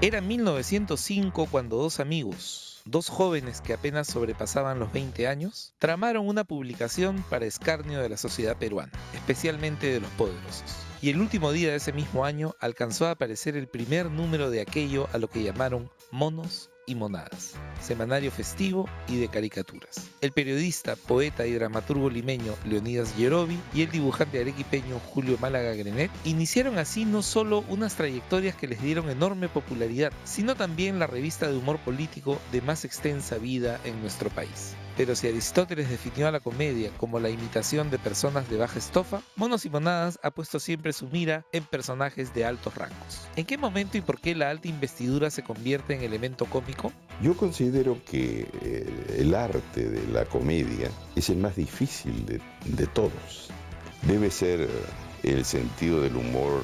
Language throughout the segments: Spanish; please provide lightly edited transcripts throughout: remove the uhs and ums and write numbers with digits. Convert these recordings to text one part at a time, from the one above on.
Era 1905 cuando dos amigos, dos jóvenes que apenas sobrepasaban los 20 años, tramaron una publicación para escarnio de la sociedad peruana, especialmente de los poderosos. Y el último día de ese mismo año alcanzó a aparecer el primer número de aquello a lo que llamaron Monos y Monadas, semanario festivo y de caricaturas. El periodista, poeta y dramaturgo limeño Leonidas Yerovi y el dibujante arequipeño Julio Málaga Grenet iniciaron así no solo unas trayectorias que les dieron enorme popularidad, sino también la revista de humor político de más extensa vida en nuestro país. Pero si Aristóteles definió a la comedia como la imitación de personas de baja estofa, Monos y Monadas ha puesto siempre su mira en personajes de altos rangos. ¿En qué momento y por qué la alta investidura se convierte en elemento cómico? Yo considero que el arte de la comedia es el más difícil de todos. Debe ser el sentido del humor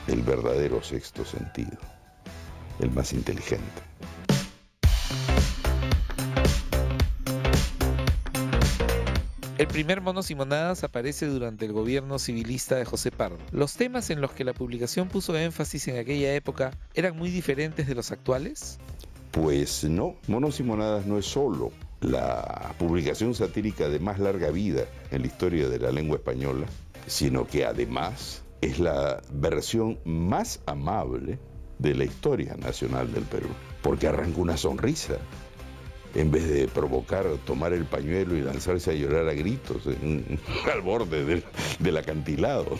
el verdadero sexto sentido, el más inteligente. El primer Monos y Monadas aparece durante el gobierno civilista de José Pardo. Los temas en los que la publicación puso énfasis en aquella época eran muy diferentes de los actuales. Pues no, Monos y Monadas no es solo la publicación satírica de más larga vida en la historia de la lengua española, sino que además es la versión más amable de la historia nacional del Perú, porque arranca una sonrisa, en vez de provocar tomar el pañuelo y lanzarse a llorar a gritos al borde del acantilado.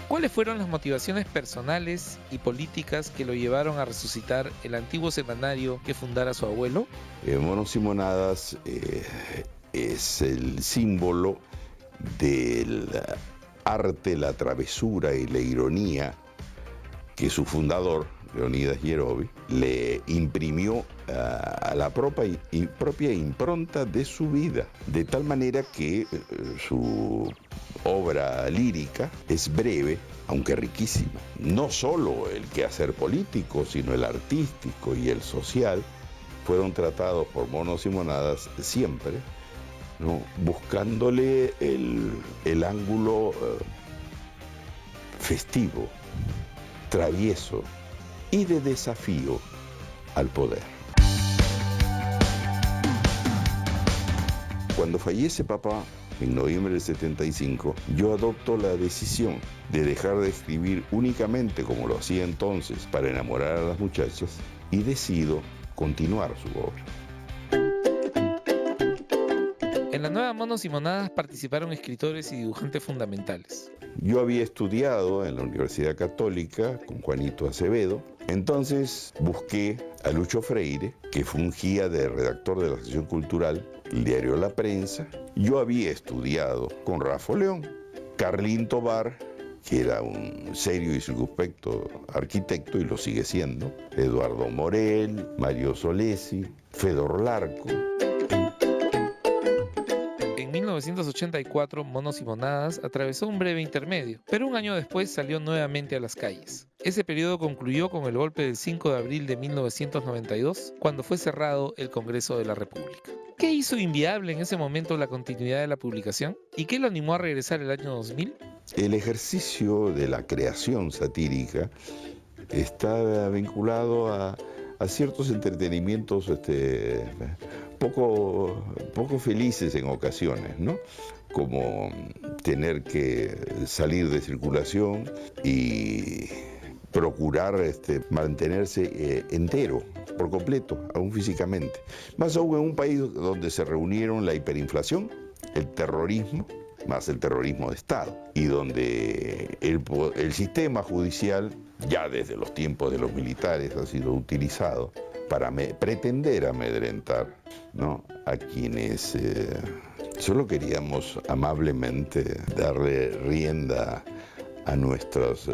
¿Cuáles fueron las motivaciones personales y políticas que lo llevaron a resucitar el antiguo semanario que fundara su abuelo? Monos y Monadas es el símbolo del arte, la travesura y la ironía que su fundador, Leonidas Yerovi, le imprimió a la propia impronta de su vida, de tal manera que su obra lírica es breve, aunque riquísima. No solo el quehacer político, sino el artístico y el social fueron tratados por Monos y Monadas siempre, ¿no?, buscándole el ángulo festivo, travieso y de desafío al poder. Cuando fallece papá, en noviembre del 75, yo adopto la decisión de dejar de escribir únicamente como lo hacía entonces para enamorar a las muchachas y decido continuar su obra. En la nueva Monos y Monadas participaron escritores y dibujantes fundamentales. Yo había estudiado en la Universidad Católica con Juanito Acevedo, entonces busqué a Lucho Freire, que fungía de redactor de la sección cultural del diario La Prensa. Yo había estudiado con Rafa León, Carlín Tobar, que era un serio y circunspecto arquitecto y lo sigue siendo, Eduardo Morel, Mario Solesi, Fedor Larco. En 1984, Monos y Monadas atravesó un breve intermedio, pero un año después salió nuevamente a las calles. Ese periodo concluyó con el golpe del 5 de abril de 1992, cuando fue cerrado el Congreso de la República. ¿Qué hizo inviable en ese momento la continuidad de la publicación? ¿Y qué lo animó a regresar el año 2000? El ejercicio de la creación satírica está vinculado a ciertos entretenimientos poco felices en ocasiones, ¿no? Como tener que salir de circulación y procurar mantenerse entero, por completo, aún físicamente. Más aún en un país donde se reunieron la hiperinflación, el terrorismo, más el terrorismo de Estado, y donde el sistema judicial, ya desde los tiempos de los militares, ha sido utilizado para pretender amedrentar, ¿no?, a quienes solo queríamos amablemente darle rienda a nuestros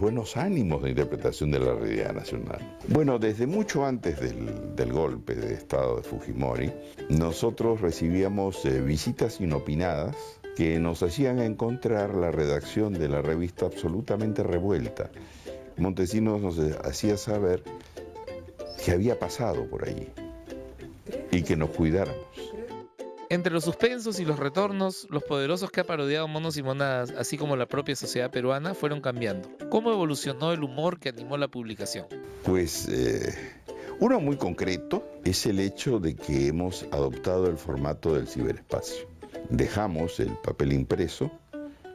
buenos ánimos de interpretación de la realidad nacional. Bueno, desde mucho antes del golpe de Estado de Fujimori, nosotros recibíamos visitas inopinadas que nos hacían encontrar la redacción de la revista absolutamente revuelta. Montesinos nos hacía saber que había pasado por allí y que nos cuidáramos. Entre los suspensos y los retornos, los poderosos que ha parodiado Monos y Monadas, así como la propia sociedad peruana, fueron cambiando. ¿Cómo evolucionó el humor que animó la publicación? Pues uno muy concreto es el hecho de que hemos adoptado el formato del ciberespacio. Dejamos el papel impreso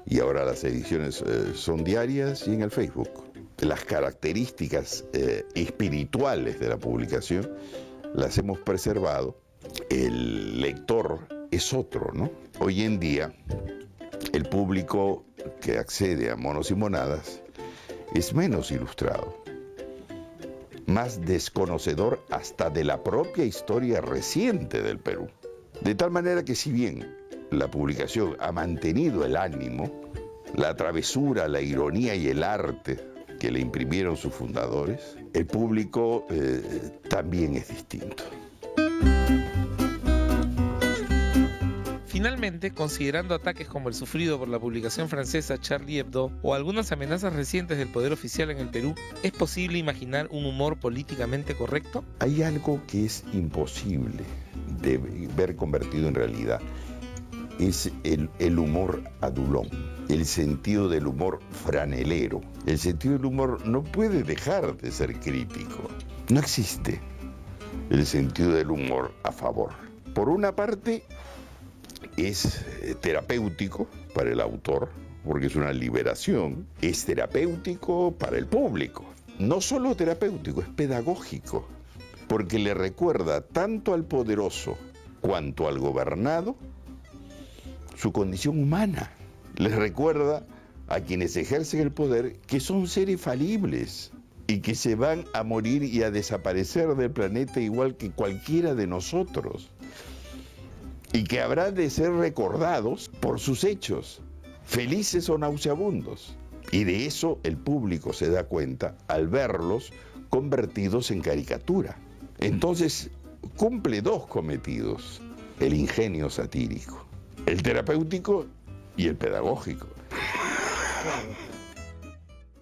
y ahora las ediciones son diarias y en el Facebook. Las características espirituales de la publicación las hemos preservado. El lector es otro, ¿no? Hoy en día, el público que accede a Monos y Monadas es menos ilustrado, más desconocedor hasta de la propia historia reciente del Perú. De tal manera que si bien la publicación ha mantenido el ánimo, la travesura, la ironía y el arte que le imprimieron sus fundadores, el público también es distinto. Finalmente, considerando ataques como el sufrido por la publicación francesa Charlie Hebdo o algunas amenazas recientes del poder oficial en el Perú, ¿es posible imaginar un humor políticamente correcto? Hay algo que es imposible de ver convertido en realidad. Es el humor adulón, el sentido del humor franelero. El sentido del humor no puede dejar de ser crítico. No existe el sentido del humor a favor. Por una parte, es terapéutico para el autor, porque es una liberación. Es terapéutico para el público. No solo terapéutico, es pedagógico, porque le recuerda tanto al poderoso cuanto al gobernado su condición humana. Les recuerda a quienes ejercen el poder que son seres falibles y que se van a morir y a desaparecer del planeta igual que cualquiera de nosotros, y que habrán de ser recordados por sus hechos, felices o nauseabundos. Y de eso el público se da cuenta al verlos convertidos en caricatura. Entonces cumple dos cometidos: el ingenio satírico, el terapéutico y el pedagógico.